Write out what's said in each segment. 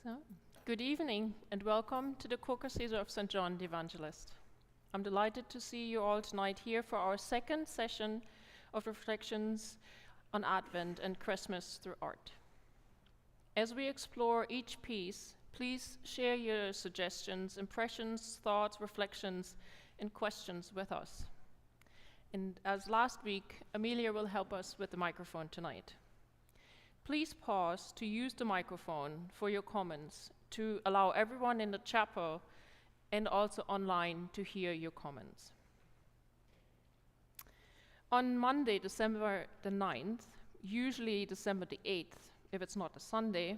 So, good evening and welcome to the Co-Cathedral of St. John the Evangelist. I'm delighted to see you all tonight here for our second session of reflections on Advent and Christmas through art. As we explore each piece, please share your suggestions, impressions, thoughts, reflections, and questions with us. And as last week, Amelia will help us with the microphone tonight. Please pause to use the microphone for your comments to allow everyone in the chapel and also online to hear your comments. On Monday, December the 9th, usually December the 8th, if it's not a Sunday,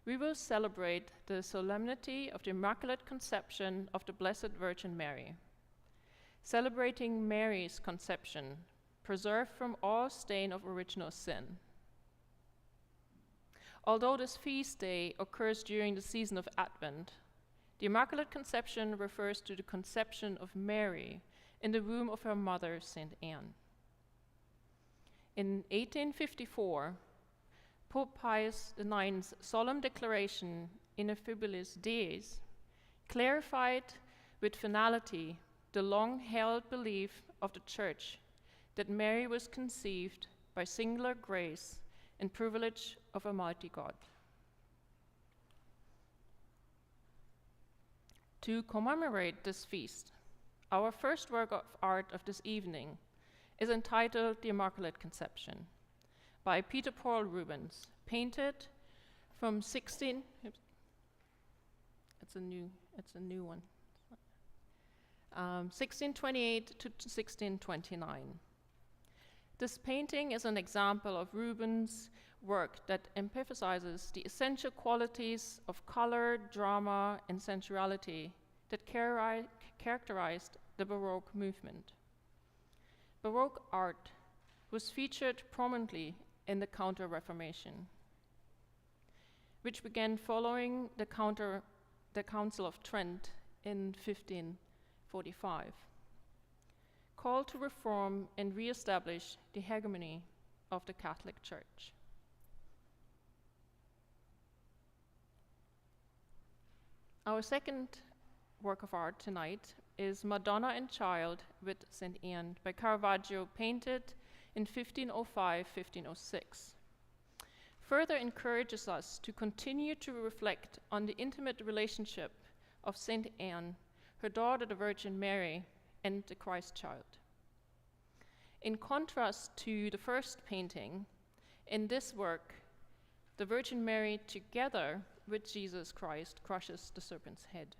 we will celebrate the solemnity of the Immaculate Conception of the Blessed Virgin Mary. Celebrating Mary's conception, preserved from all stain of original sin. Although this feast day occurs during the season of Advent, the Immaculate Conception refers to the conception of Mary in the womb of her mother, Saint Anne. In 1854, Pope Pius IX's solemn declaration Ineffabilis Deis clarified with finality the long-held belief of the Church that Mary was conceived by singular grace and privilege of Almighty God. To commemorate this feast, our first work of art of this evening is entitled The Immaculate Conception by Peter Paul Rubens, painted from 1628 to 1629. This painting is an example of Rubens' work that emphasizes the essential qualities of color, drama, and sensuality that characterized the Baroque movement. Baroque art was featured prominently in the Counter-Reformation, which began following the Council of Trent in 1545. Called to reform and re-establish the hegemony of the Catholic Church. Our second work of art tonight is Madonna and Child with St. Anne by Caravaggio, painted in 1505-1506. Further encourages us to continue to reflect on the intimate relationship of St. Anne, her daughter, the Virgin Mary, and the Christ child. In contrast to the first painting, in this work, the Virgin Mary, together with Jesus Christ, crushes the serpent's head.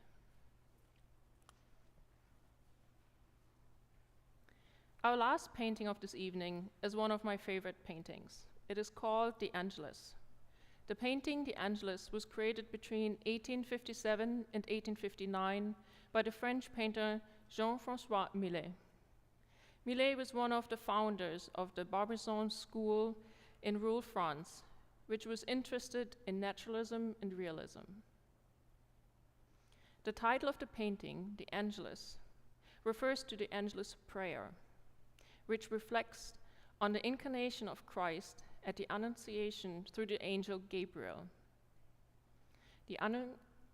Our last painting of this evening is one of my favorite paintings. It is called The Angelus. The painting, The Angelus, was created between 1857 and 1859 by the French painter Jean-François Millet. Millet was one of the founders of the Barbizon school in rural France, which was interested in naturalism and realism. The title of the painting, The Angelus, refers to the Angelus prayer, which reflects on the incarnation of Christ at the Annunciation through the angel Gabriel. The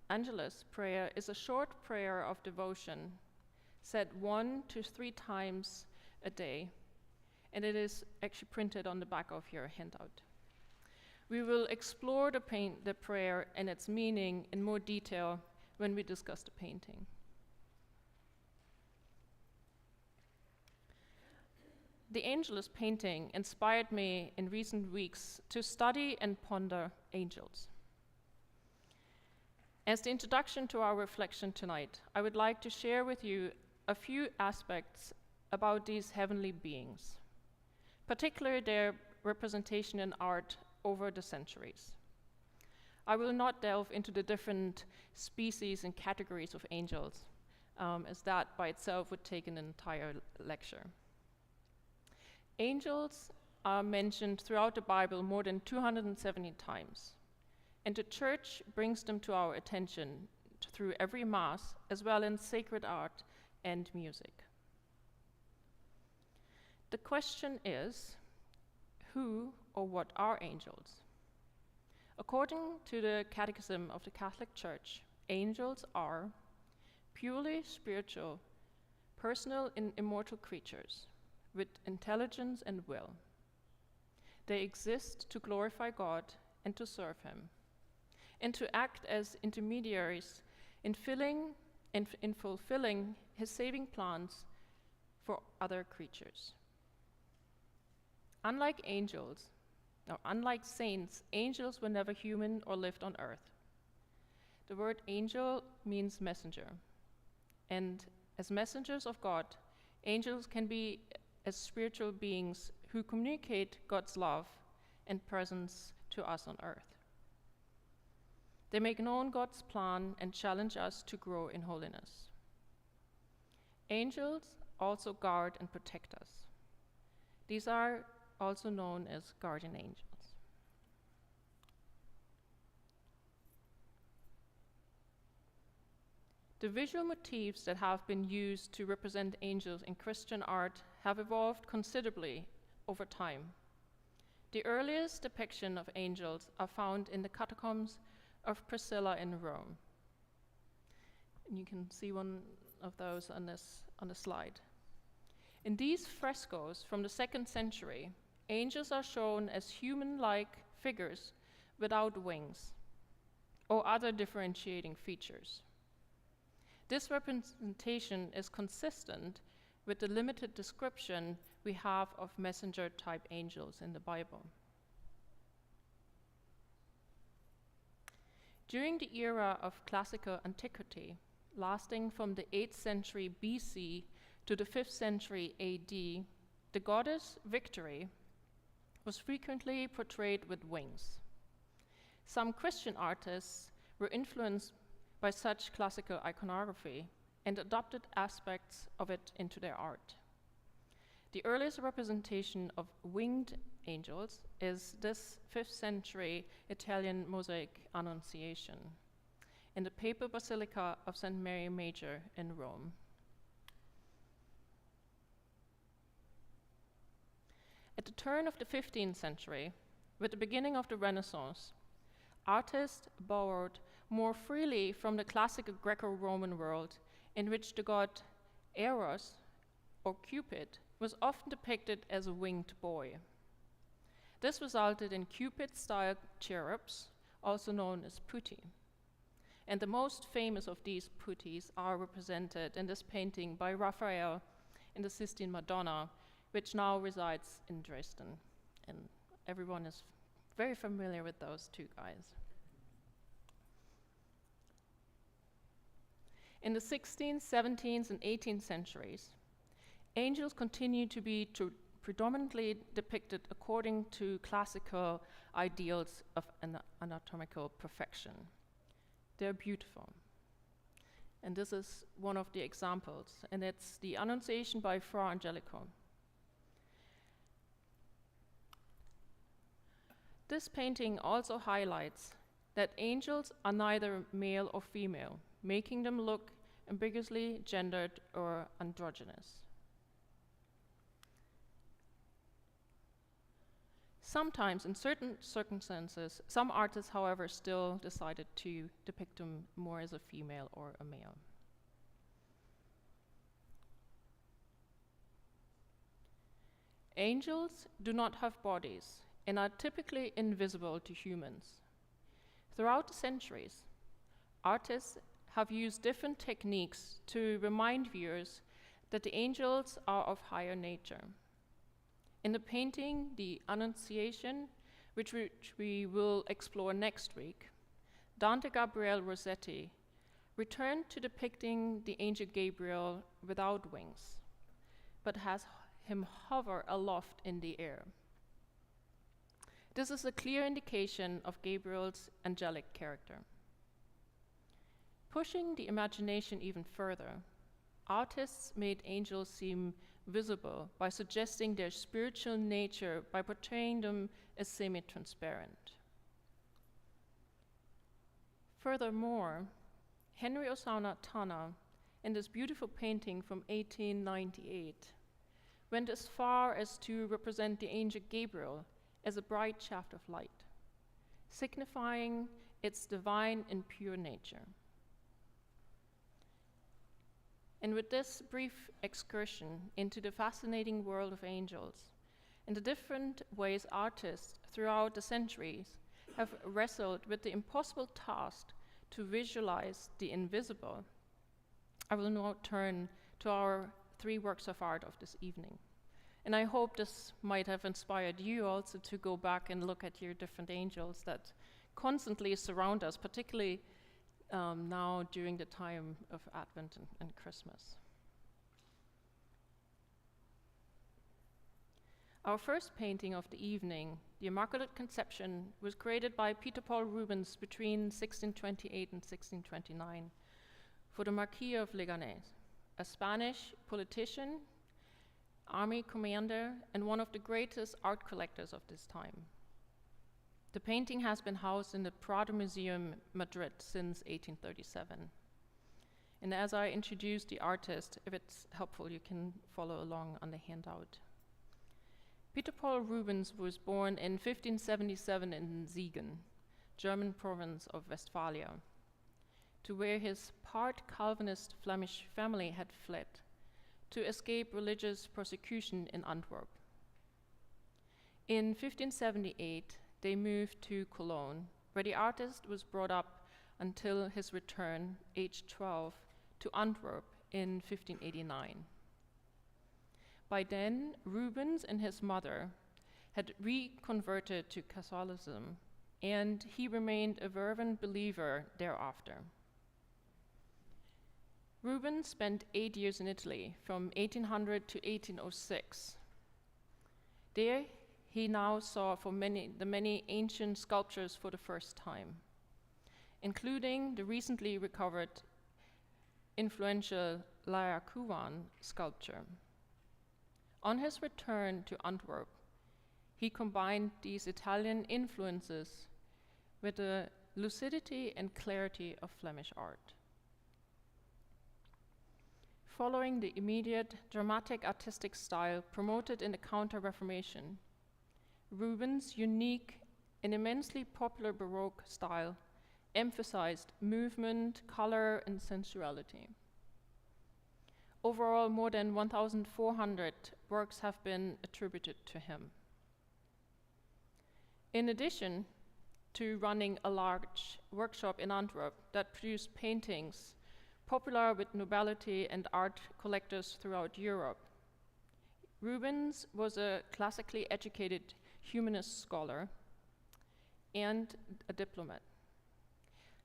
Angelus prayer is a short prayer of devotion said 1 to 3 times a day, and it is actually printed on the back of your handout. We will explore the prayer and its meaning in more detail when we discuss the painting. The Angelus painting inspired me in recent weeks to study and ponder angels. As the introduction to our reflection tonight, I would like to share with you a few aspects about these heavenly beings, particularly their representation in art over the centuries. I will not delve into the different species and categories of angels, as that by itself would take an entire lecture. Angels are mentioned throughout the Bible more than 270 times, and the Church brings them to our attention through every Mass, as well in sacred art and music. The question is, who or what are angels? According to the Catechism of the Catholic Church, angels are purely spiritual, personal and immortal creatures with intelligence and will. They exist to glorify God and to serve Him, and to act as intermediaries in fulfilling His saving plans for other creatures. Unlike saints, angels were never human or lived on earth. The word angel means messenger, and as messengers of God, angels can be as spiritual beings who communicate God's love and presence to us on earth. They make known God's plan and challenge us to grow in holiness. Angels also guard and protect us. These are also known as guardian angels. The visual motifs that have been used to represent angels in Christian art have evolved considerably over time. The earliest depiction of angels are found in the catacombs of Priscilla in Rome. And you can see one of those on the slide. In these frescoes from the 2nd century, angels are shown as human-like figures without wings or other differentiating features. This representation is consistent with the limited description we have of messenger-type angels in the Bible. During the era of classical antiquity, lasting from the 8th century BC to the 5th century AD, the goddess Victory was frequently portrayed with wings. Some Christian artists were influenced by such classical iconography and adopted aspects of it into their art. The earliest representation of winged angels is this 5th century Italian mosaic Annunciation in the papal basilica of St. Mary Major in Rome. At the turn of the 15th century, with the beginning of the Renaissance, artists borrowed more freely from the classical Greco-Roman world, in which the god Eros, or Cupid, was often depicted as a winged boy. This resulted in Cupid-style cherubs, also known as putti. And the most famous of these putties are represented in this painting by Raphael in the Sistine Madonna, which now resides in Dresden. And everyone is very familiar with those two guys. In the 16th, 17th, and 18th centuries, angels continued to be predominantly depicted according to classical ideals of anatomical perfection. They're beautiful. And this is one of the examples, and it's the Annunciation by Fra Angelico. This painting also highlights that angels are neither male or female, making them look ambiguously gendered or androgynous. Sometimes, in certain circumstances, some artists, however, still decided to depict them more as a female or a male. Angels do not have bodies and are typically invisible to humans. Throughout the centuries, artists have used different techniques to remind viewers that the angels are of higher nature. In the painting, The Annunciation, which we will explore next week, Dante Gabriel Rossetti returned to depicting the angel Gabriel without wings, but has him hover aloft in the air. This is a clear indication of Gabriel's angelic character. Pushing the imagination even further, artists made angels seem visible by suggesting their spiritual nature by portraying them as semi-transparent. Furthermore, Henry Osana Tanner, in this beautiful painting from 1898, went as far as to represent the angel Gabriel as a bright shaft of light. signifying its divine and pure nature. And with this brief excursion into the fascinating world of angels and the different ways artists throughout the centuries have wrestled with the impossible task to visualize the invisible, I will now turn to our 3 works of art of this evening. And I hope this might have inspired you also to go back and look at your different angels that constantly surround us, particularly now during the time of Advent and Christmas. Our first painting of the evening, the Immaculate Conception, was created by Peter Paul Rubens between 1628 and 1629 for the Marquis of Leganés, a Spanish politician, army commander, and one of the greatest art collectors of this time. The painting has been housed in the Prado Museum, Madrid, since 1837. And as I introduce the artist, if it's helpful, you can follow along on the handout. Peter Paul Rubens was born in 1577 in Siegen, German province of Westphalia, to where his part Calvinist Flemish family had fled to escape religious persecution in Antwerp. In 1578, they moved to Cologne, where the artist was brought up until his return, aged 12, to Antwerp in 1589. By then, Rubens and his mother had reconverted to Catholicism, and he remained a fervent believer thereafter. Rubens spent 8 years in Italy, from 1800 to 1806. There, he now saw the many ancient sculptures for the first time, including the recently recovered influential Laocoon sculpture. On his return to Antwerp, he combined these Italian influences with the lucidity and clarity of Flemish art. Following the immediate dramatic artistic style promoted in the Counter-Reformation, Rubens' unique and immensely popular Baroque style emphasized movement, color, and sensuality. Overall, more than 1,400 works have been attributed to him. In addition to running a large workshop in Antwerp that produced paintings popular with nobility and art collectors throughout Europe, Rubens was a classically educated humanist scholar and a diplomat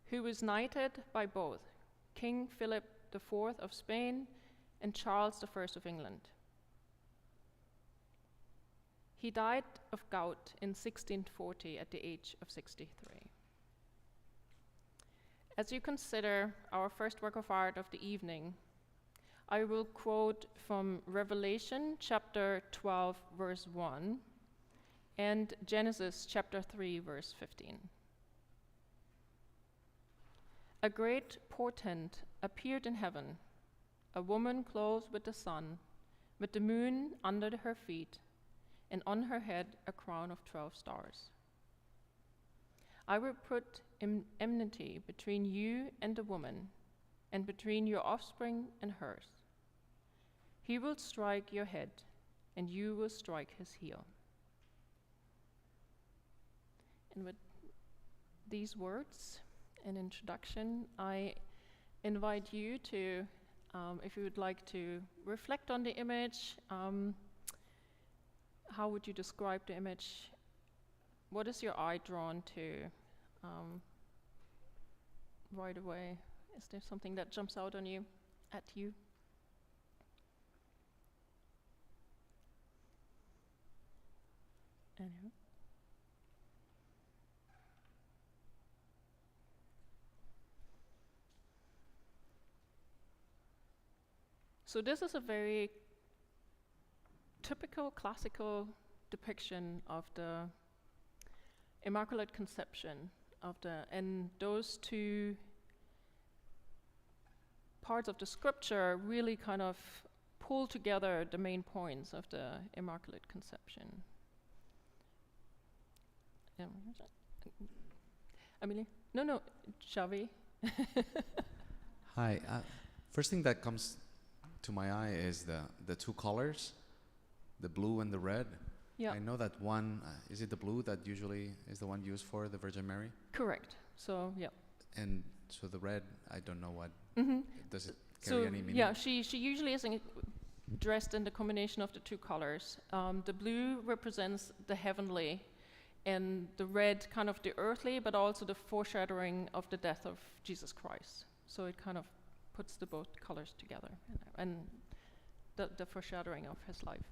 who was knighted by both King Philip IV of Spain and Charles I of England. He died of gout in 1640 at the age of 63. As you consider our first work of art of the evening, I will quote from Revelation chapter 12, verse 1, and Genesis chapter 3, verse 15. A great portent appeared in heaven, a woman clothed with the sun, with the moon under her feet, and on her head a crown of 12 stars. I will put enmity between you and the woman, and between your offspring and hers. He will strike your head, and you will strike his heel. And with these words, an introduction, I invite you to, if you would like to reflect on the image, how would you describe the image? What is your eye drawn to right away? Is there something that jumps out on you, at you? Anyone? So this is a very typical classical depiction of the Immaculate Conception and those two parts of the scripture really kind of pull together the main points of the Immaculate Conception. Amelie? No, Xavi. Hi. First thing that comes to my eye is the two colors, the blue and the red. Yeah. I know that one, is it the blue that usually is the one used for the Virgin Mary? Correct. So, yeah. And so the red, I don't know what, does it carry So, any meaning? yeah, she usually is dressed in the combination of the two colors. The blue represents the heavenly, and the red kind of the earthly, but also the foreshadowing of the death of Jesus Christ. So it kind of puts the both colors together, and the foreshadowing of his life.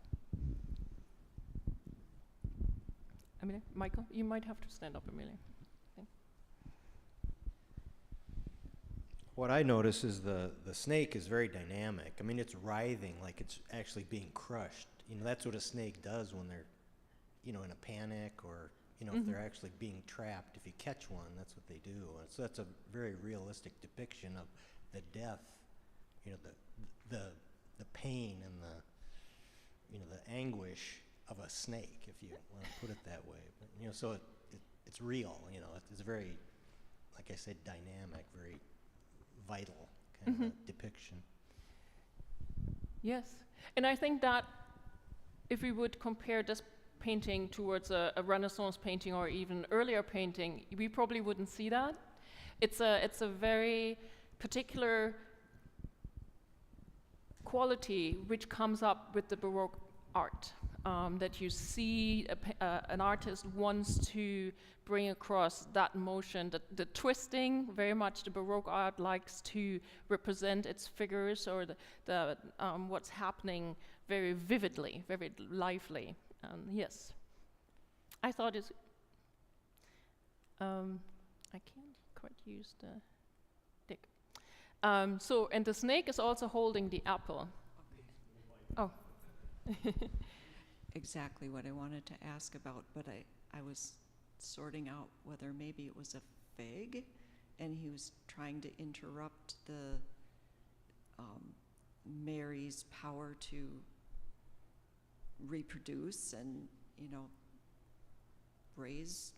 Amelia? Michael? You might have to stand up, Amelia. What I notice is the snake is very dynamic. I mean, it's writhing like it's actually being crushed. You know, that's what a snake does when they're, you know, in a panic, or, you know, if they're actually being trapped. If you catch one, that's what they do. And so that's a very realistic depiction of the death, you know, the pain and the, you know, the anguish of a snake, if you want to put it that way. But, you know, so it's real. You know, it's very, like I said, dynamic, very vital kind of a depiction. Yes, and I think that if we would compare this painting towards a Renaissance painting or even earlier painting, we probably wouldn't see that. It's a very particular quality which comes up with the Baroque art, that you see an artist wants to bring across that motion, the twisting. Very much the Baroque art likes to represent its figures or the what's happening very vividly, very lively. Yes, I thought it's. I can't quite use the dick. So, and the snake is also holding the apple. Oh. Exactly what I wanted to ask about, but I was sorting out whether maybe it was a fig and he was trying to interrupt the Mary's power to reproduce and, you know, raise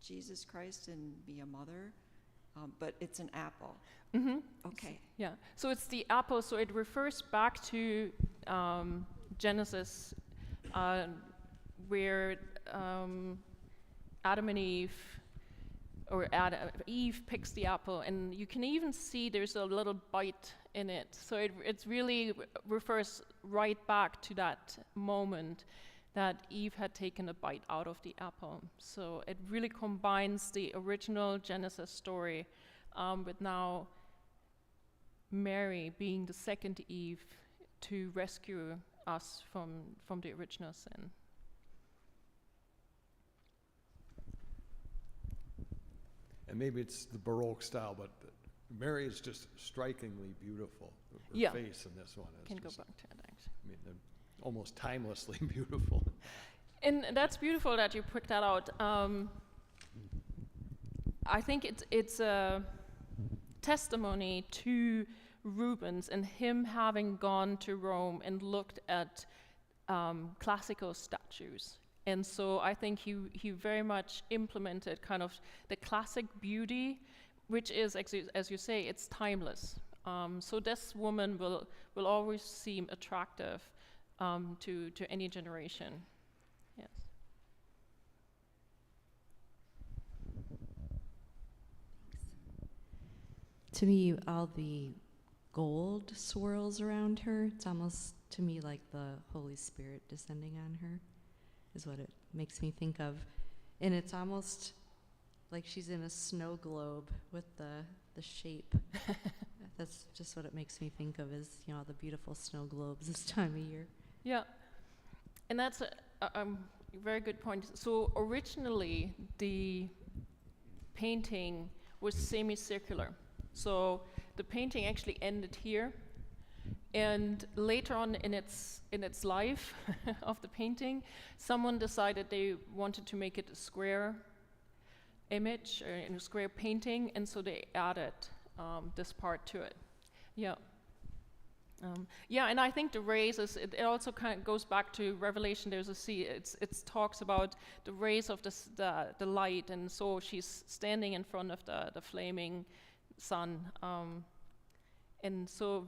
Jesus Christ and be a mother, but it's an apple. Okay. Yeah, so it's the apple, so it refers back to Genesis, where Adam and Eve, or Eve picks the apple, and you can even see there's a little bite in it. So it really refers right back to that moment that Eve had taken a bite out of the apple. So it really combines the original Genesis story with now Mary being the second Eve to rescue us from the original sin. And maybe it's the Baroque style, but Mary is just strikingly beautiful. Her Yeah. face in this one is Can go just, back to it, actually. I mean, they're almost timelessly beautiful. And that's beautiful that you picked that out. I think it's a testimony to Rubens and him having gone to Rome and looked at classical statues. And so I think he very much implemented kind of the classic beauty, which is, as you say, it's timeless. So this woman will always seem attractive to any generation. Yes. To me, all the gold swirls around her, it's almost to me like the Holy Spirit descending on her, is what it makes me think of. And it's almost like she's in a snow globe with the shape. That's just what it makes me think of, is, you know, all the beautiful snow globes this time of year. Yeah, and that's a very good point. So originally, the painting was semicircular. So the painting actually ended here, and later on in its life of the painting, someone decided they wanted to make it a square image, or a square painting, and so they added this part to it. Yeah. Yeah, and I think the rays it also kind of goes back to Revelation. There's a sea. It talks about the rays of the light, and so she's standing in front of the flaming sun, and so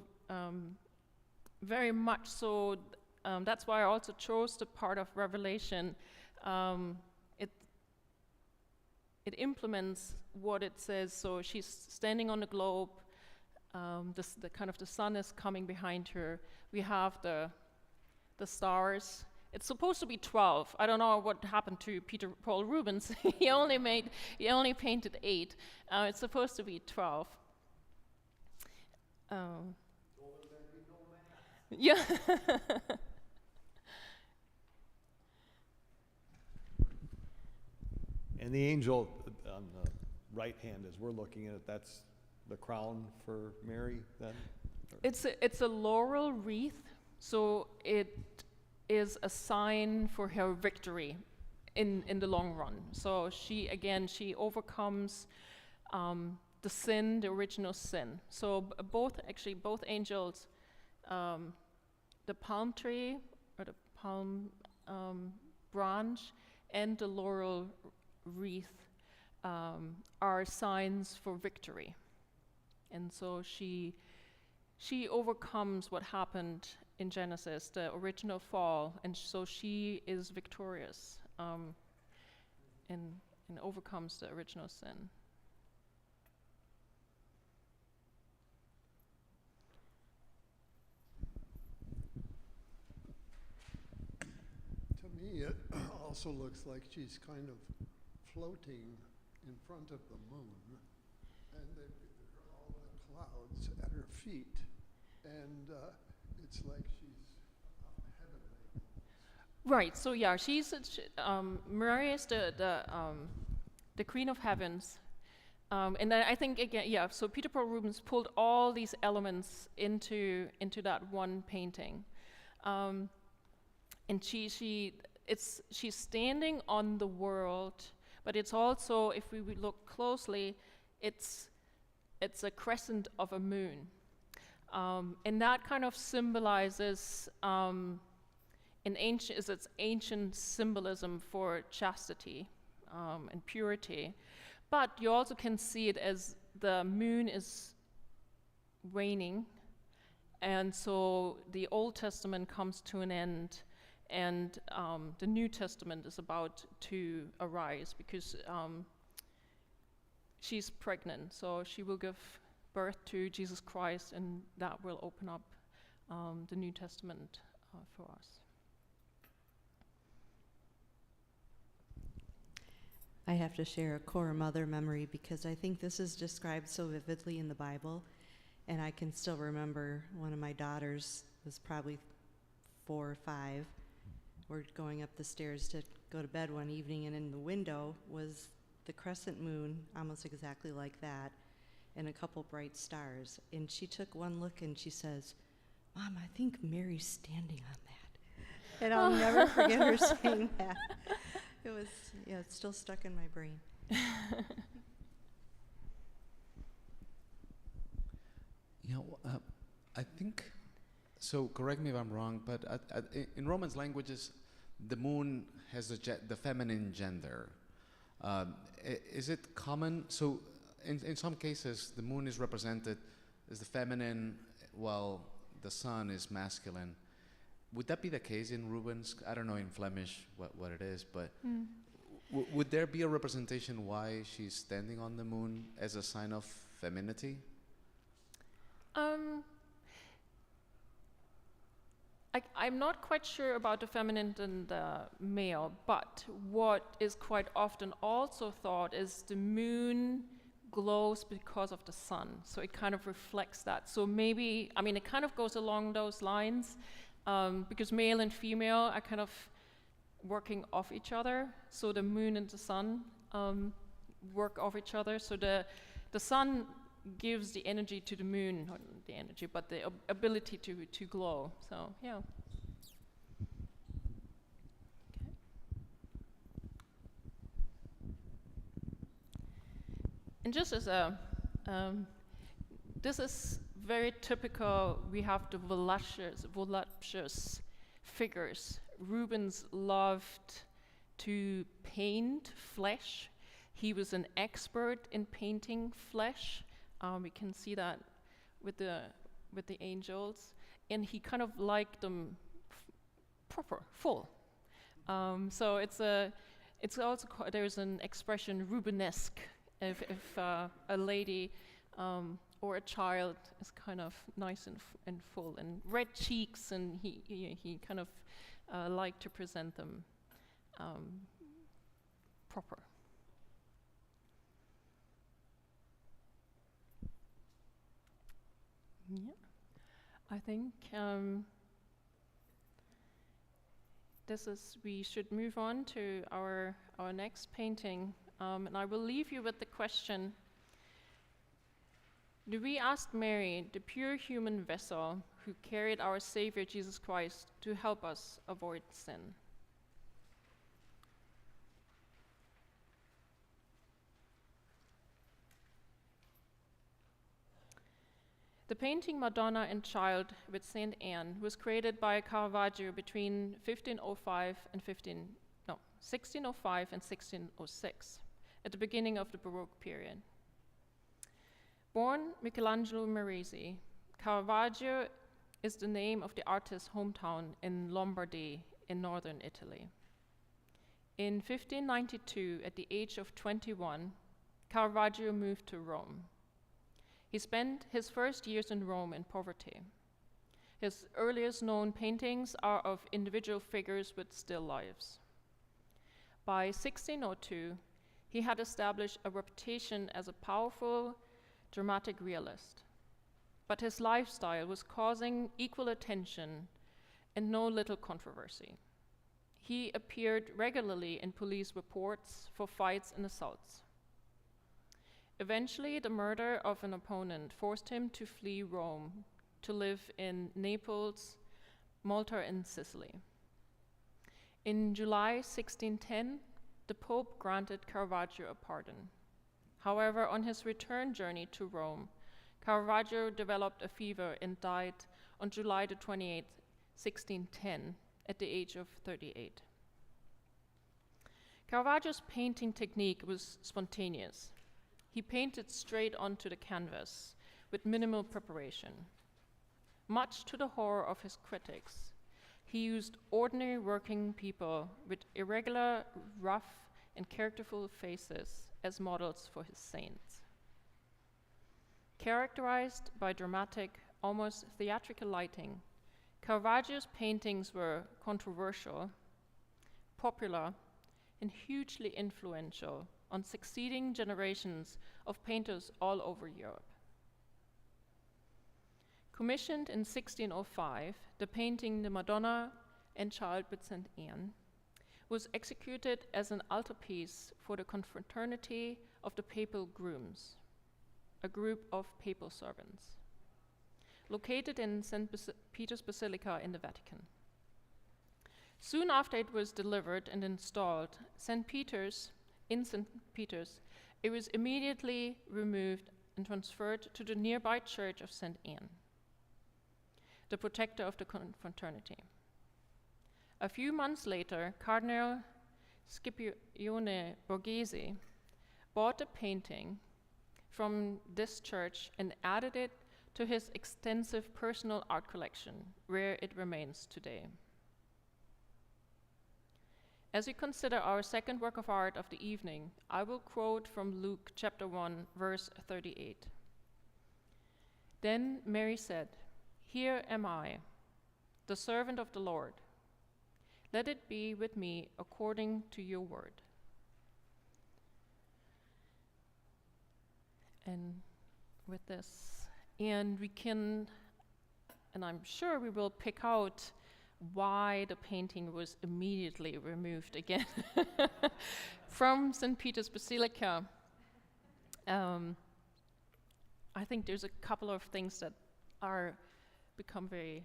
very much so. That's why I also chose the part of Revelation. It implements what it says. So she's standing on the globe. The sun is coming behind her. We have the stars. It's supposed to be 12. I don't know what happened to Peter Paul Rubens. he only painted 8. It's supposed to be 12. Yeah. And the angel on the right hand, as we're looking at it, that's the crown for Mary then? It's a laurel wreath, so it is a sign for her victory in the long run. So she overcomes the sin, the original sin. So both angels, the palm tree or the palm branch and the laurel wreath are signs for victory. And so she overcomes what happened in Genesis, the original fall, and so she is victorious and overcomes the original sin. To me, it also looks like she's kind of floating in front of the moon, and all the clouds at her feet, and it's like she's heavenly. Right. So yeah, Mary is the Queen of Heavens, and then I think again, yeah. So Peter Paul Rubens pulled all these elements into that one painting, and she's standing on the world, but it's also, if we would look closely, it's a crescent of a moon, and that kind of symbolizes its ancient symbolism for chastity and purity. But you also can see it as the moon is waning, and so the Old Testament comes to an end, and the New Testament is about to arise because she's pregnant, so she will give birth to Jesus Christ, and that will open up the New Testament for us. I have to share a core mother memory because I think this is described so vividly in the Bible, and I can still remember one of my daughters was probably 4 or 5. We're going up the stairs to go to bed one evening, and in the window was the crescent moon, almost exactly like that, and a couple bright stars. And she took one look and she says, "Mom, I think Mary's standing on that." And I'll never forget her saying that. It was, yeah, it's still stuck in my brain. I think, so correct me if I'm wrong, but in Romance languages, the moon has the feminine gender. Is it common? So in some cases, the moon is represented as the feminine, while the sun is masculine. Would that be the case in Rubens? I don't know in Flemish what it is, but would there be a representation why she's standing on the moon as a sign of femininity? I'm not quite sure about the feminine and the male, but what is quite often also thought is the moon glows because of the sun, so it kind of reflects that. So maybe, I mean, it kind of goes along those lines, because male and female are kind of working off each other, so the moon and the sun work off each other, so the sun gives the energy to the moon, not the energy, but the ability to glow. So yeah. Okay. And just as a, this is very typical. We have the voluptuous figures. Rubens loved to paint flesh. He was an expert in painting flesh. We can see that with the angels, and he kind of liked them proper, full. So it's also there's an expression Rubenesque if a lady or a child is kind of nice and full and red cheeks, and he kind of liked to present them proper. Yeah, I think we should move on to our next painting, and I will leave you with the question: do we ask Mary, the pure human vessel who carried our Savior Jesus Christ, to help us avoid sin? The painting Madonna and Child with Saint Anne was created by Caravaggio between 1605 and 1606, at the beginning of the Baroque period. Born Michelangelo Merisi, Caravaggio is the name of the artist's hometown in Lombardy in northern Italy. In 1592, at the age of 21, Caravaggio moved to Rome. He spent his first years in Rome in poverty. His earliest known paintings are of individual figures with still lives. By 1602, he had established a reputation as a powerful, dramatic realist. But his lifestyle was causing equal attention and no little controversy. He appeared regularly in police reports for fights and assaults. Eventually, the murder of an opponent forced him to flee Rome to live in Naples, Malta, and Sicily. In July 1610, the Pope granted Caravaggio a pardon. However, on his return journey to Rome, Caravaggio developed a fever and died on July the 28th, 1610, at the age of 38. Caravaggio's painting technique was spontaneous. He painted straight onto the canvas with minimal preparation. Much to the horror of his critics, he used ordinary working people with irregular, rough, and characterful faces as models for his saints. Characterized by dramatic, almost theatrical lighting, Caravaggio's paintings were controversial, popular, and hugely influential on succeeding generations of painters all over Europe. Commissioned in 1605, the painting The Madonna and Child with Saint Anne was executed as an altarpiece for the confraternity of the papal grooms, a group of papal servants, located in St. Peter's Basilica in the Vatican. Soon after it was delivered and installed, in St. Peter's, it was immediately removed and transferred to the nearby church of St. Anne, the protector of the confraternity. A few months later, Cardinal Scipione Borghese bought a painting from this church and added it to his extensive personal art collection, where it remains today. As we consider our second work of art of the evening, I will quote from Luke chapter 1, verse 38. Then Mary said, "Here am I, the servant of the Lord. Let it be with me according to your word." And with this, and we can, and I'm sure we will pick out why the painting was immediately removed again from St. Peter's Basilica. I think there's a couple of things that are become very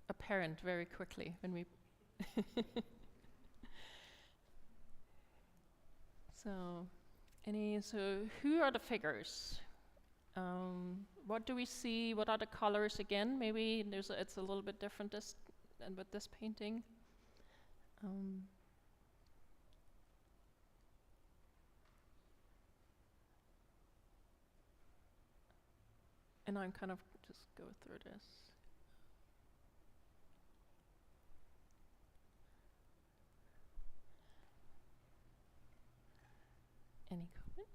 apparent very quickly when we so who are the figures? What do we see? What are the colors again? Maybe it's a little bit different than with this painting. And I'm kind of just go through this. Any comments?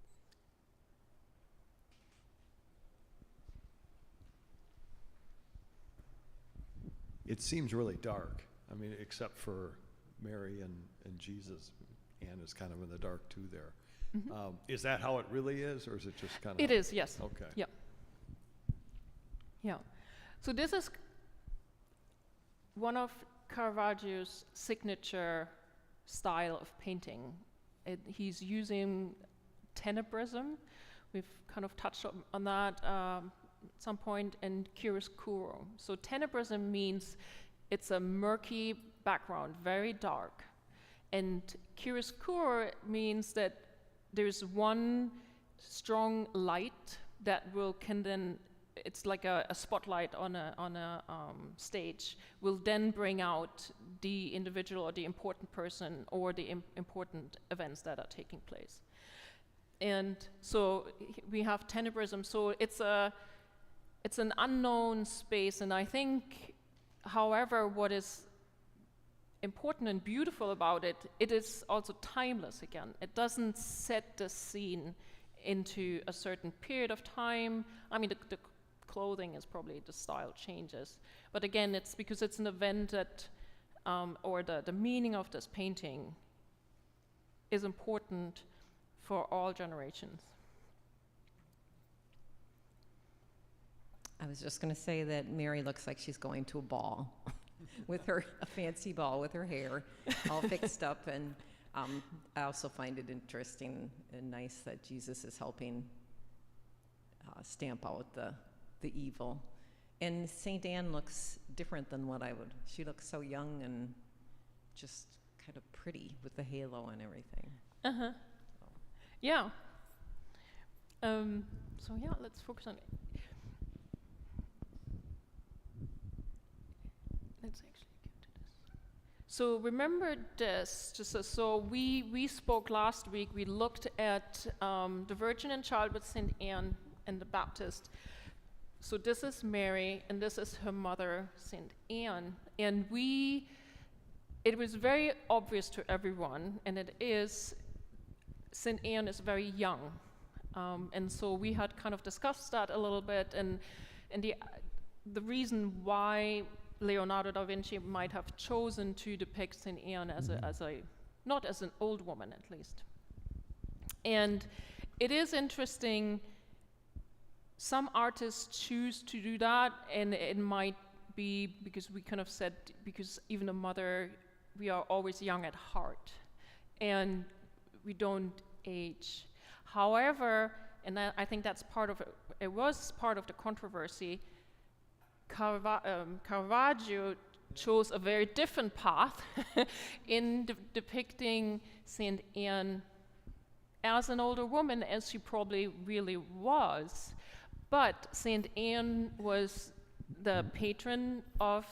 It seems really dark. I mean, except for Mary and Jesus. Anne is kind of in the dark too there. Mm-hmm. Is that how it really is, or is it just kind of? It is, yes. Okay. Yeah. Yeah. So this is one of Caravaggio's signature style of painting. He's using tenebrism. We've kind of touched on that at some point, and chiaroscuro. So tenebrism means it's a murky background, very dark. And chiaroscuro means that there's one strong light that can then, it's like a spotlight on a stage, will then bring out the individual or the important person or the important events that are taking place. And so we have tenebrism. So it's an unknown space, and I think, however, what is important and beautiful about it, it is also timeless again. It doesn't set the scene into a certain period of time. I mean, the clothing is probably, the style changes. But again, it's because it's an event that, or the meaning of this painting is important for all generations. I was just going to say that Mary looks like she's going to a ball with a fancy ball with her hair all fixed up. And I also find it interesting and nice that Jesus is helping stamp out the evil. And St. Anne looks different than what I would. She looks so young and just kind of pretty with the halo and everything. Uh-huh. So. Yeah. So yeah, let's focus on it. Let's actually get to this. So remember this, so we spoke last week, we looked at the Virgin and Child with St. Anne and the Baptist. So this is Mary, and this is her mother, St. Anne. And it was very obvious to everyone, and it is, St. Anne is very young. And so we had kind of discussed that a little bit, and the reason why Leonardo da Vinci might have chosen to depict St. Anne as a not as an old woman, at least. And it is interesting, some artists choose to do that, and it might be because we kind of said, because even a mother, we are always young at heart, and we don't age. However, and I think that's part of it was part of the controversy, Caravaggio chose a very different path in depicting St. Anne as an older woman, as she probably really was. But St. Anne was the patron of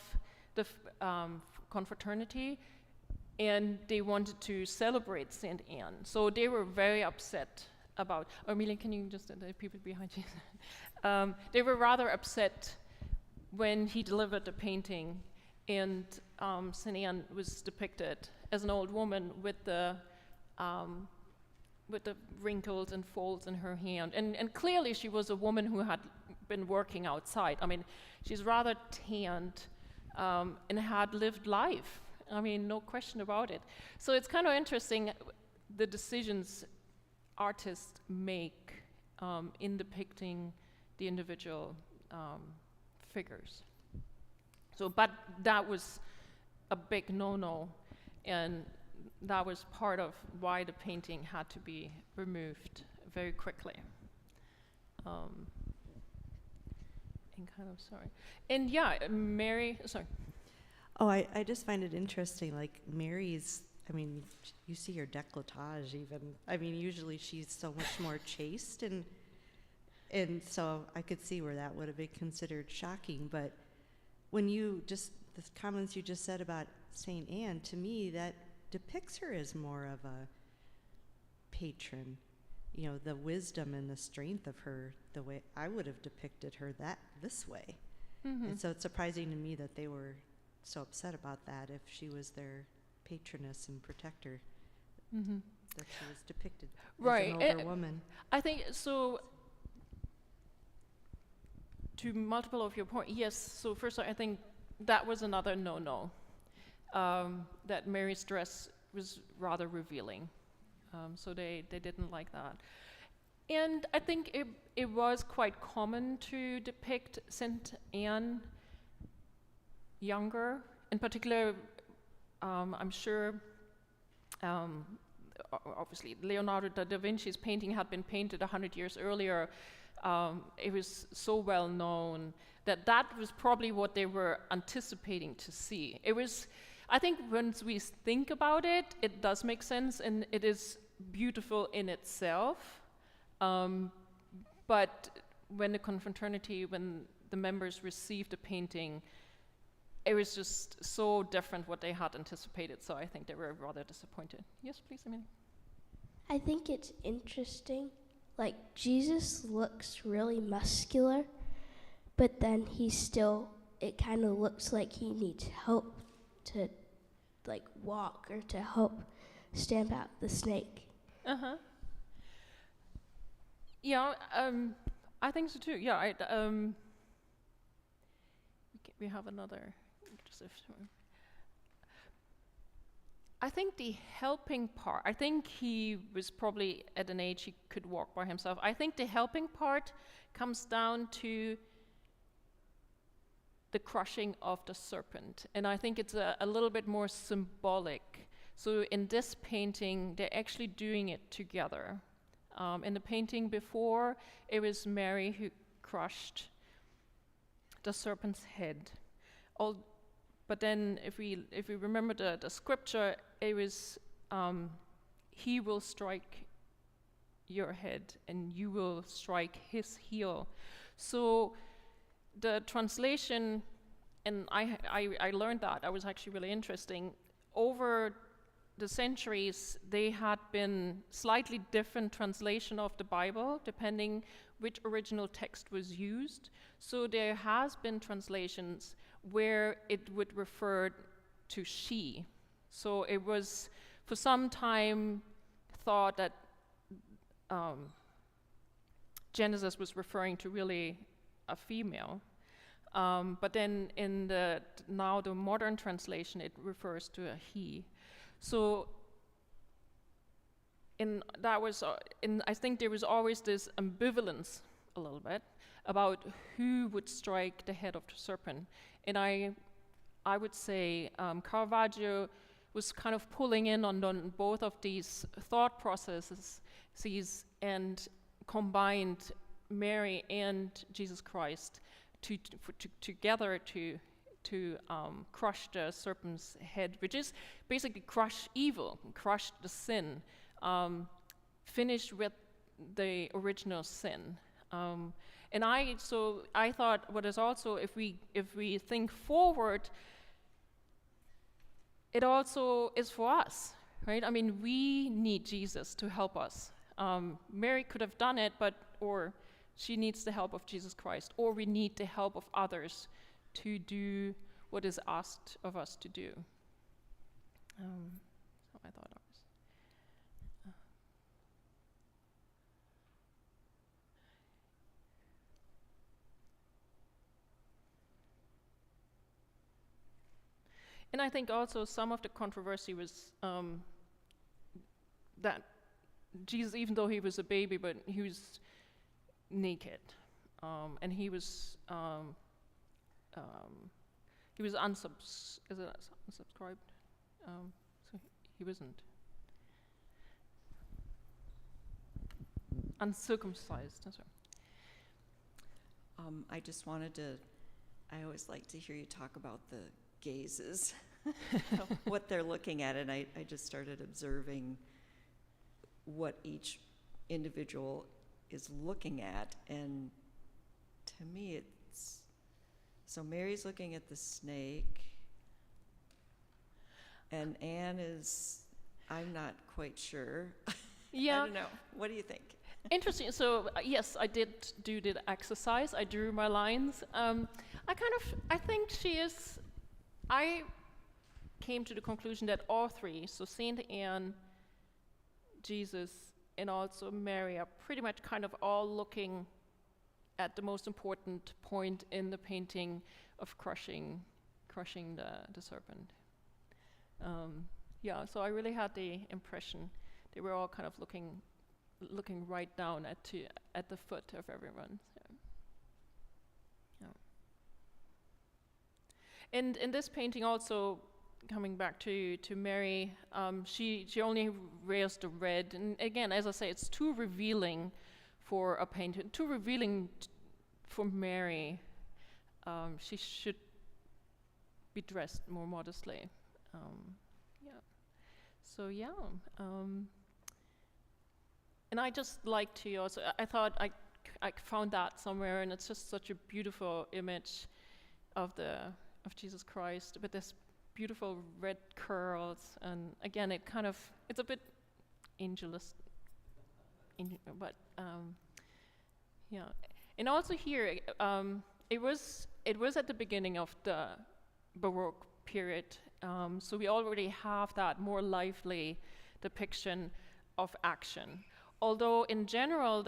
the confraternity, and they wanted to celebrate St. Anne. So they were very upset about, Amelia, can you just, the people behind you? They were rather upset when he delivered the painting, and St. Anne was depicted as an old woman with the wrinkles and folds in her hand. And clearly she was a woman who had been working outside. I mean, she's rather tanned and had lived life. I mean, no question about it. So it's kind of interesting, the decisions artists make in depicting the individual figures. So, but that was a big no-no, and that was part of why the painting had to be removed very quickly. And kind of, sorry. And yeah, Mary, sorry. Oh, I just find it interesting, like Mary's, I mean, you see her décolletage even. I mean, usually she's so much more chaste, and And so I could see where that would have been considered shocking. But when you just, the comments you just said about St. Anne, to me, that depicts her as more of a patron. You know, the wisdom and the strength of her, the way I would have depicted her this way. Mm-hmm. And so it's surprising to me that they were so upset about that if she was their patroness and protector, Mm-hmm. that she was depicted Right. as an older woman. I think so. To multiple of your point, yes. So first, I think that was another no-no. That Mary's dress was rather revealing, so they didn't like that. And I think it was quite common to depict Saint Anne younger. In particular, I'm sure. Obviously, Leonardo da Vinci's painting had been painted 100 years earlier. It was so well known that was probably what they were anticipating to see. It was, I think, once we think about it, it does make sense, and it is beautiful in itself. But when the confraternity, when the members received the painting, it was just so different what they had anticipated, so I think they were rather disappointed. Yes, please, Amelia. I think it's interesting. Like, Jesus looks really muscular, but then it kind of looks like he needs help to, like, walk or to help stamp out the snake. Uh-huh. Yeah, I think so too. Yeah, we have another. I think the helping part, I think he was probably at an age he could walk by himself. I think the helping part comes down to the crushing of the serpent. And I think it's a little bit more symbolic. So in this painting, they're actually doing it together. In the painting before, it was Mary who crushed the serpent's head. But then if we remember the scripture, it was, he will strike your head and you will strike his heel. So the translation, and I learned that was actually really interesting. Over the centuries, they had been slightly different translation of the Bible, depending which original text was used. So there has been translations where it would refer to she. So it was for some time thought that Genesis was referring to really a female. But then in the modern translation, it refers to a he. So I think there was always this ambivalence a little bit about who would strike the head of the serpent. And I would say Caravaggio was kind of pulling in on both of these thought processes and combined Mary and Jesus Christ together to crush the serpent's head, which is basically crush evil, crush the sin, finish with the original sin. And I thought what is also, if we think forward, it also is for us, right? I mean, we need Jesus to help us. Mary could have done it, or she needs the help of Jesus Christ, or we need the help of others to do what is asked of us to do. So I thought and I think also some of the controversy was that Jesus, even though he was a baby, but he was naked, and he was unsubscribed, so he wasn't uncircumcised. That's right. I just wanted to, I always like to hear you talk about the gazes, what they're looking at, and I just started observing what each individual is looking at. And to me, so Mary's looking at the snake, and Anne is, I'm not quite sure. Yeah. I don't know. What do you think? Interesting. So yes, I did do the exercise. I drew my lines. I think she is. I came to the conclusion that all three, so Saint Anne, Jesus, and also Mary, are pretty much kind of all looking at the most important point in the painting of crushing the serpent. Yeah. So I really had the impression they were all kind of looking right down at the foot of everyone. So. Yeah. And in this painting also, coming back to Mary, she only wears the red, and again, as I say, it's too revealing for a painter, too revealing for Mary. She should be dressed more modestly. Yeah. So yeah. And I just like to also, I thought I found that somewhere, and it's just such a beautiful image of Jesus Christ with this beautiful red curls, and again, it's a bit angelous, but yeah. And also here, it was at the beginning of the Baroque period, so we already have that more lively depiction of action. Although in general,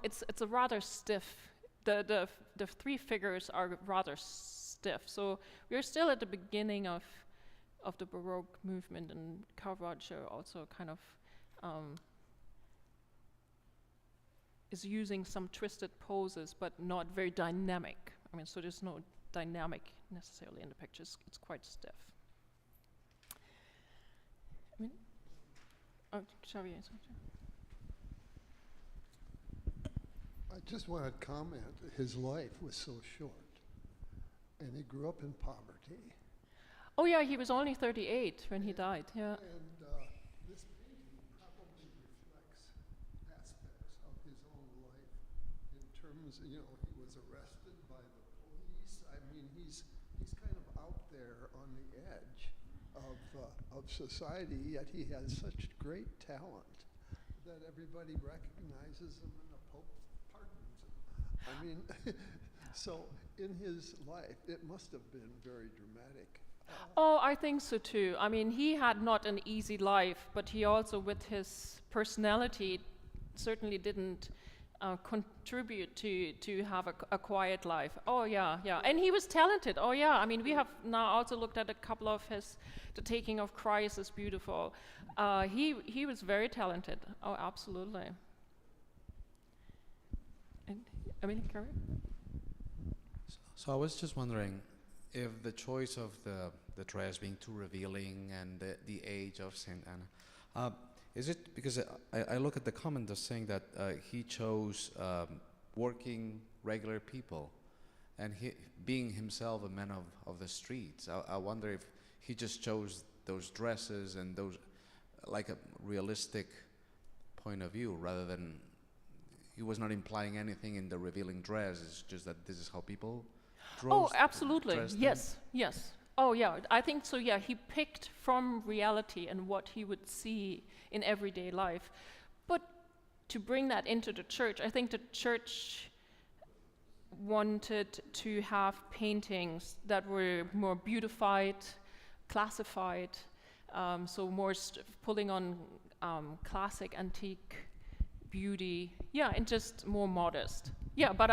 it's a rather stiff. The three figures are rather stiff. So we're still at the beginning of the Baroque movement, and Caravaggio also kind of is using some twisted poses, but not very dynamic. I mean, so there's no dynamic necessarily in the pictures. It's quite stiff. I mean, shall we answer? I just want to comment, his life was so short, and he grew up in poverty. Oh yeah, he was only 38 when he died, yeah. And this painting probably reflects aspects of his own life in terms, he was arrested by the police. I mean, he's kind of out there on the edge of society, yet he has such great talent that everybody recognizes him, and the Pope pardons him. I mean, so in his life, it must have been very dramatic. Oh, I think so too. I mean, he had not an easy life, but he also, with his personality, certainly didn't contribute to have a quiet life. Oh yeah, yeah. And he was talented. Oh yeah. I mean, we have now also looked at a couple of The Taking of Christ is beautiful. He was very talented. Oh, absolutely. And I mean, Carrie? So I was just wondering if the choice of the dress being too revealing and the age of Saint Anna, is it because I look at the comment as saying that he chose working regular people, and he, being himself a man of the streets. I wonder if he just chose those dresses and those like a realistic point of view, rather than he was not implying anything in the revealing dress. It's just that this is how people dress. Oh, absolutely. Yes, yes. Oh, yeah. I think so. Yeah, he picked from reality and what he would see in everyday life, but to bring that into the church, I think the church wanted to have paintings that were more beautified, classified, so more pulling on classic, antique beauty, yeah, and just more modest. Yeah, but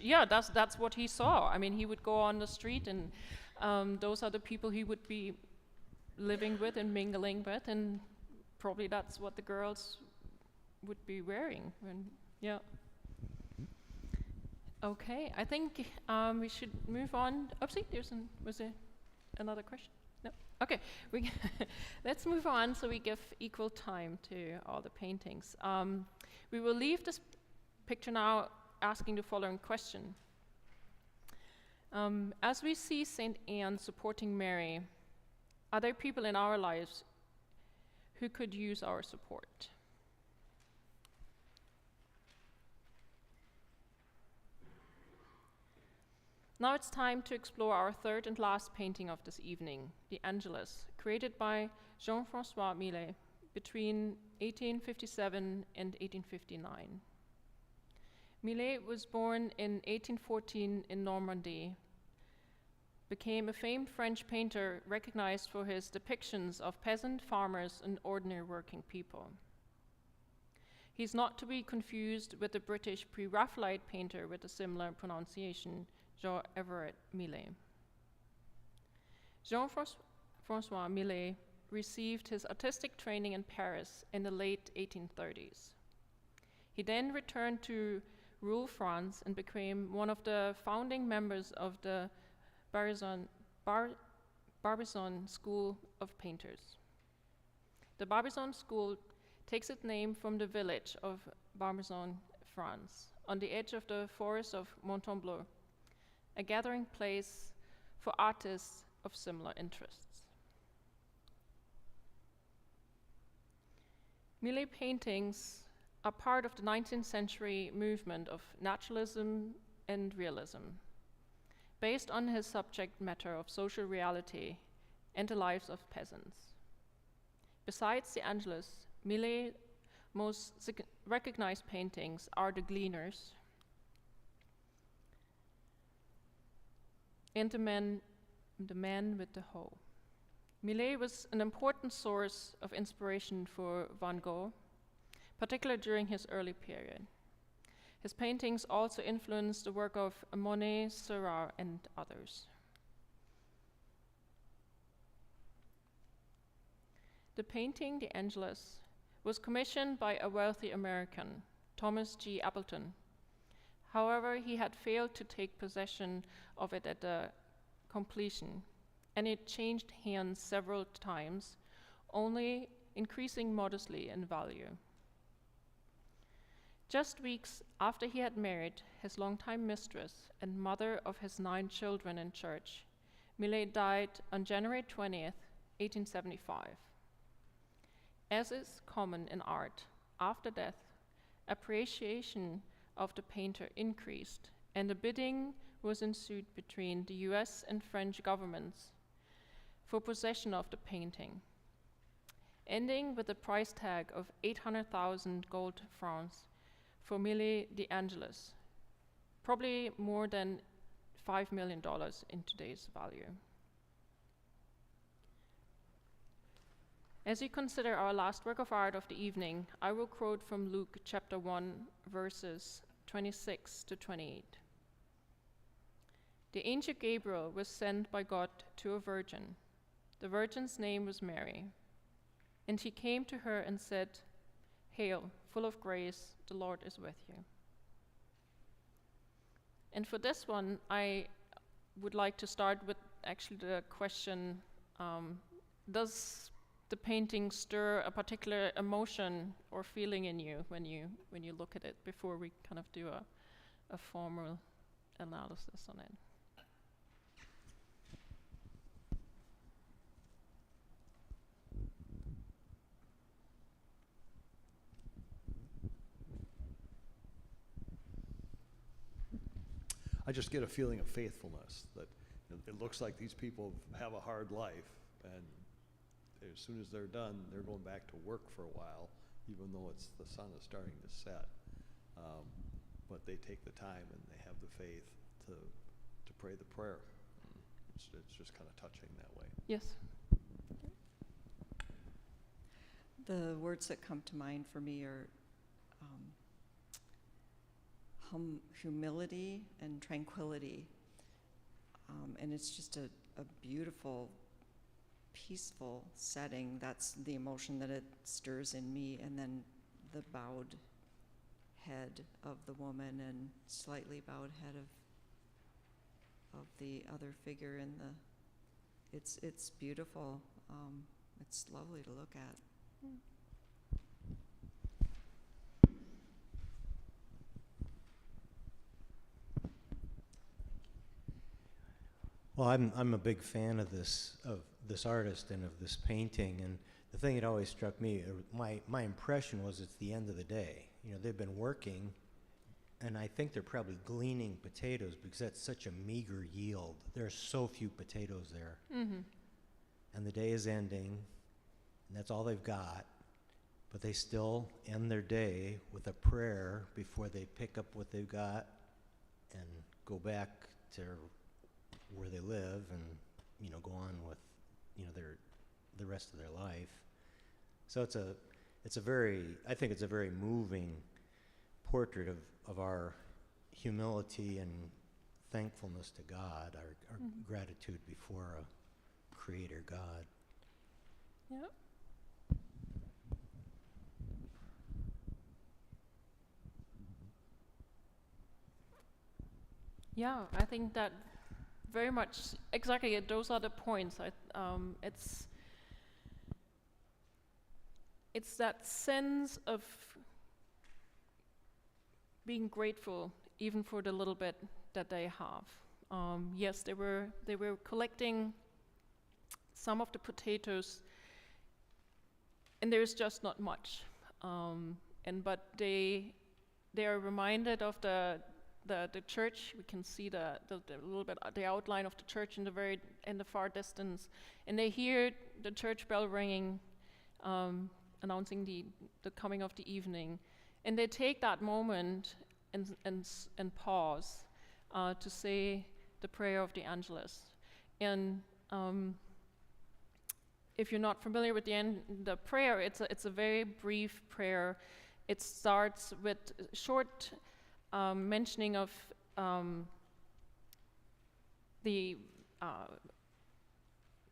yeah, that's what he saw. I mean, he would go on the street, and those are the people he would be living with and mingling with, and probably that's what the girls would be wearing. Yeah. Okay, I think we should move on. Oopsie, was there another question? No. Okay, let's move on so we give equal time to all the paintings. We will leave this picture now asking the following question. As we see Saint Anne supporting Mary, are there people in our lives who could use our support. Now it's time to explore our third and last painting of this evening, the Angelus, created by Jean-François Millet between 1857 and 1859. Millet was born in 1814 in Normandy, became a famed French painter recognized for his depictions of peasant farmers and ordinary working people. He's not to be confused with the British pre-Raphaelite painter with a similar pronunciation, Jean Everett Millet. Jean-François Millet received his artistic training in Paris in the late 1830s. He then returned to rural France and became one of the founding members of the Barbizon School of Painters. The Barbizon School takes its name from the village of Barbizon, France, on the edge of the forest of Fontainebleau, a gathering place for artists of similar interests. Millet paintings are part of the 19th century movement of naturalism and realism, based on his subject matter of social reality and the lives of peasants. Besides the Angelus, Millet's most recognized paintings are The Gleaners and the man with the hoe. Millet was an important source of inspiration for Van Gogh, particularly during his early period. His paintings also influenced the work of Monet, Seurat, and others. The painting, The Angelus, was commissioned by a wealthy American, Thomas G. Appleton. However, he had failed to take possession of it at the completion, and it changed hands several times, only increasing modestly in value. Just weeks after he had married his longtime mistress and mother of his 9 children in church, Millet died on January 20th, 1875. As is common in art, after death, appreciation of the painter increased, and a bidding was ensued between the US and French governments for possession of the painting, ending with a price tag of 800,000 gold francs for Millet the Angelus, probably more than $5 million in today's value. As you consider our last work of art of the evening, I will quote from Luke chapter 1, verses 26 to 28. The angel Gabriel was sent by God to a virgin. The virgin's name was Mary. And he came to her and said, "Hail, full of grace, the Lord is with you." And for this one, I would like to start with actually the question, does the painting stir a particular emotion or feeling in you when you look at it, before we kind of do a formal analysis on it? I just get a feeling of faithfulness, that it looks like these people have a hard life, and as soon as they're done, they're going back to work for a while, even though the sun is starting to set. But they take the time and they have the faith to pray the prayer. It's just kind of touching that way. Yes. The words that come to mind for me are humility and tranquility. And it's just a beautiful, peaceful setting. That's the emotion that it stirs in me. And then the bowed head of the woman and slightly bowed head of the other figure in the, it's beautiful. It's lovely to look at. Well, I'm a big fan of this this artist and of this painting, and the thing that always struck me, my impression was it's the end of the day. You know, they've been working, and I think they're probably gleaning potatoes because that's such a meager yield. There are so few potatoes there. Mm-hmm. And the day is ending, and that's all they've got. But they still end their day with a prayer before they pick up what they've got and go back to where they live and, you know, go on with, you know, the rest of their life. So I think it's a very moving portrait of our humility and thankfulness to God, our gratitude before a creator God. Yeah. Yeah, I think that very much exactly those are the points. It's that sense of being grateful even for the little bit that they have. Yes, they were collecting some of the potatoes, and there's just not much. But they are reminded of the church. We can see the little bit the outline of the church in the far distance, and they hear the church bell ringing, announcing the coming of the evening, and they take that moment and pause to say the prayer of the Angelus. And if you're not familiar with the prayer, it's a very brief prayer. It starts with short mentioning of the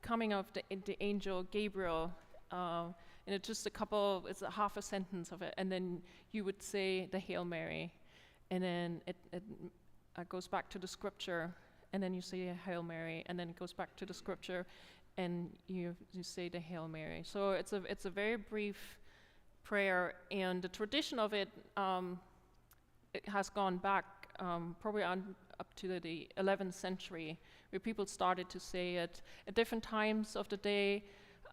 coming of the angel Gabriel, and it's just it's a half a sentence of it, and then you would say the Hail Mary, and then it goes back to the scripture, and then you say a Hail Mary, and then it goes back to the scripture, and you say the Hail Mary. So it's a very brief prayer, and the tradition of it has gone back probably up to the 11th century, where people started to say it at different times of the day.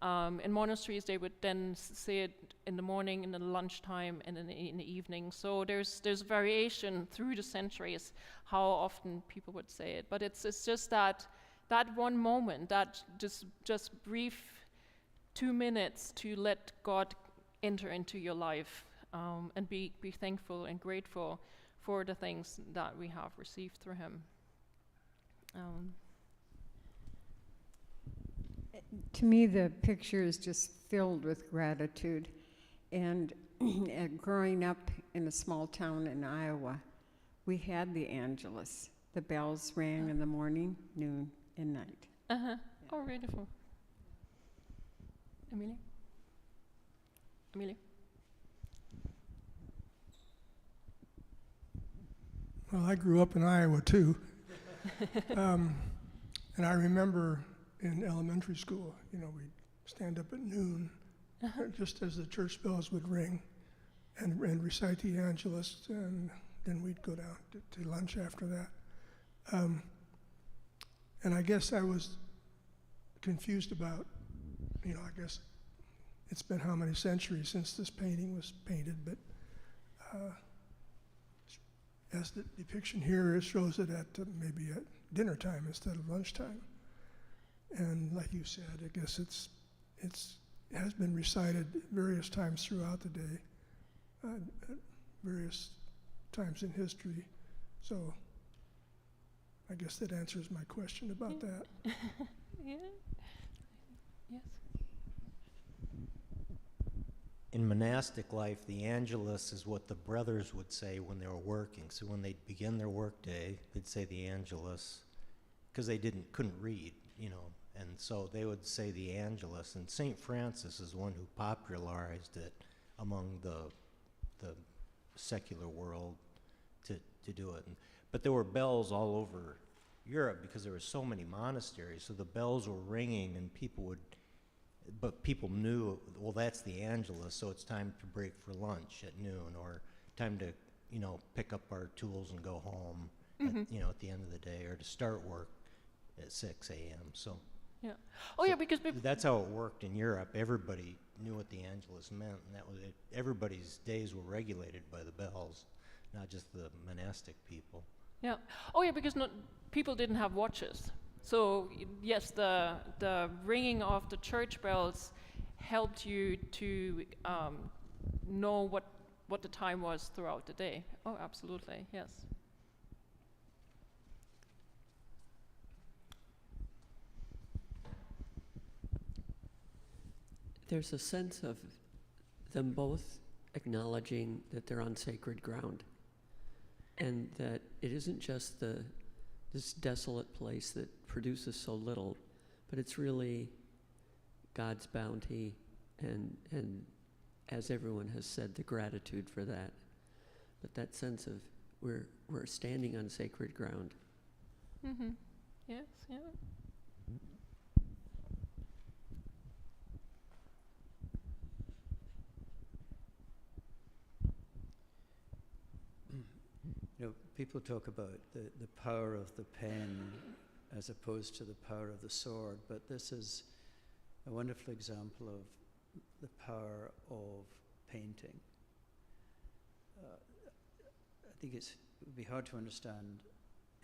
In monasteries, they would then say it in the morning, in the lunchtime, and in the evening. So there's variation through the centuries how often people would say it. But it's just that one moment, that just brief 2 minutes to let God enter into your life, and be thankful and grateful for the things that we have received through Him. To me, the picture is just filled with gratitude. And growing up in a small town in Iowa, we had the Angelus. The bells rang in the morning, noon, and night. Uh-huh. Yeah. Oh, beautiful. Amelia? Well, I grew up in Iowa too. And I remember in elementary school, we'd stand up at noon, just as the church bells would ring, and recite the Angelus, and then we'd go down to lunch after that. And I guess I was confused about, I guess it's been how many centuries since this painting was painted, but as the depiction here, it shows it at maybe at dinner time instead of lunchtime. And like you said, I guess it has been recited various times throughout the day, at various times in history. So I guess that answers my question about that. Yeah. Yes. In monastic life, the Angelus is what the brothers would say when they were working. So when they'd begin their work day, they'd say the Angelus, because they couldn't read, and so they would say the Angelus. And St. Francis is one who popularized it among the secular world to do it. But there were bells all over Europe because there were so many monasteries, so the bells were ringing, and people knew, well, that's the Angelus, so it's time to break for lunch at noon, or time to, pick up our tools and go home, at the end of the day, or to start work at 6 a.m. So Yeah. Oh, yeah, because That's how it worked in Europe. Everybody knew what the Angelus meant, and that was it. Everybody's days were regulated by the bells, not just the monastic people. yeah. Oh, yeah, because people didn't have watches. So yes, the ringing of the church bells helped you to know what the time was throughout the day. Oh, absolutely, yes. There's a sense of them both acknowledging that they're on sacred ground, and that it isn't just this desolate place that produces so little, but it's really God's bounty, and as everyone has said, the gratitude for that. But that sense of we're standing on sacred ground. Mm-hmm. Yes, yeah. You know, people talk about the power of the pen as opposed to the power of the sword, but this is a wonderful example of the power of painting. I think it would be hard to understand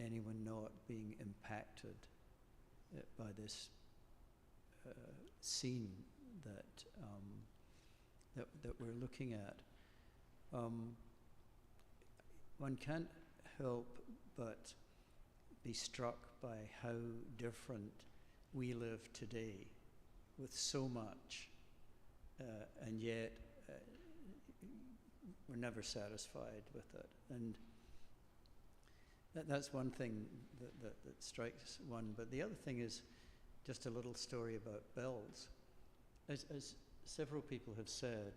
anyone not being impacted by this scene that we're looking at. One can't help but be struck by how different we live today, with so much, and yet we're never satisfied with it. And that's one thing that strikes one. But the other thing is just a little story about bells. As several people have said,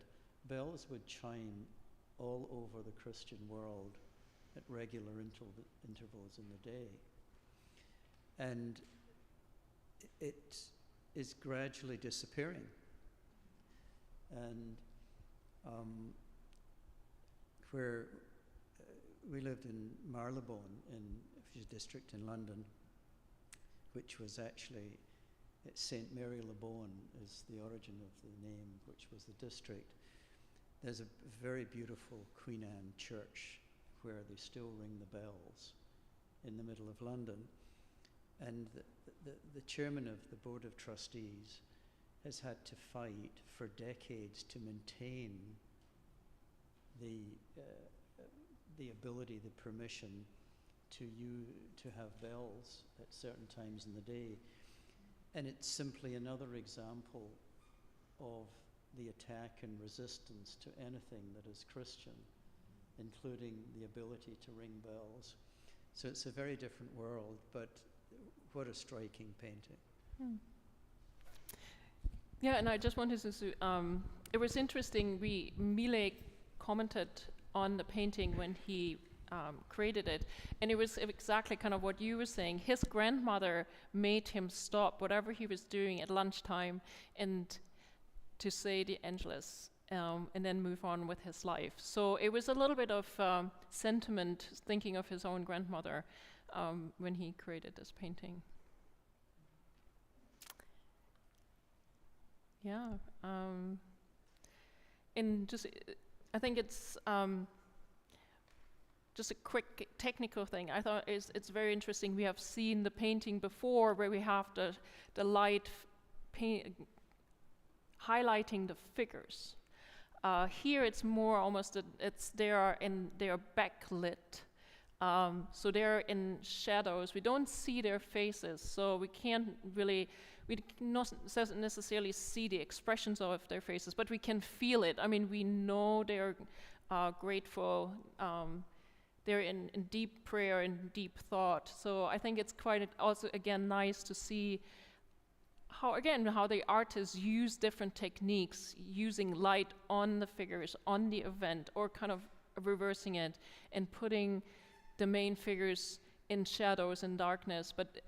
bells would chime all over the Christian world at regular intervals in the day. And it is gradually disappearing. And where we lived in Marylebone, which is a district in London, which was actually St. Mary le Bone is the origin of the name, which was the district. There's a very beautiful Queen Anne church where they still ring the bells in the middle of London. And the chairman of the Board of Trustees has had to fight for decades to maintain the ability, the permission to have bells at certain times in the day. And it's simply another example of the attack and resistance to anything that is Christian, including the ability to ring bells. So it's a very different world, but what a striking painting. Yeah, and I just wanted to it was interesting, Mile commented on the painting when he created it, and it was exactly kind of what you were saying. His grandmother made him stop whatever he was doing at lunchtime and to say the Angelus, and then move on with his life. So it was a little bit of sentiment, thinking of his own grandmother when he created this painting. Yeah, and just, I think it's just a quick technical thing. I thought it's very interesting. We have seen the painting before where we have the light highlighting the figures. Here it's more almost they are backlit, so they're in shadows. We don't see their faces, so we can't not necessarily see the expressions of their faces, but we can feel it. I mean, we know they're grateful. They're in deep prayer and deep thought. So I think it's quite also again nice to see how the artists use different techniques, using light on the figures, on the event, or kind of reversing it and putting the main figures in shadows and darkness, but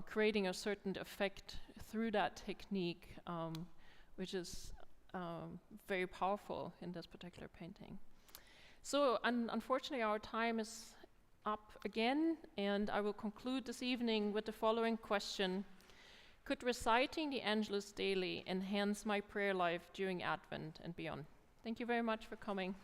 creating a certain effect through that technique, which is very powerful in this particular painting. So unfortunately our time is up again, and I will conclude this evening with the following question. Could reciting the Angelus daily enhance my prayer life during Advent and beyond? Thank you very much for coming.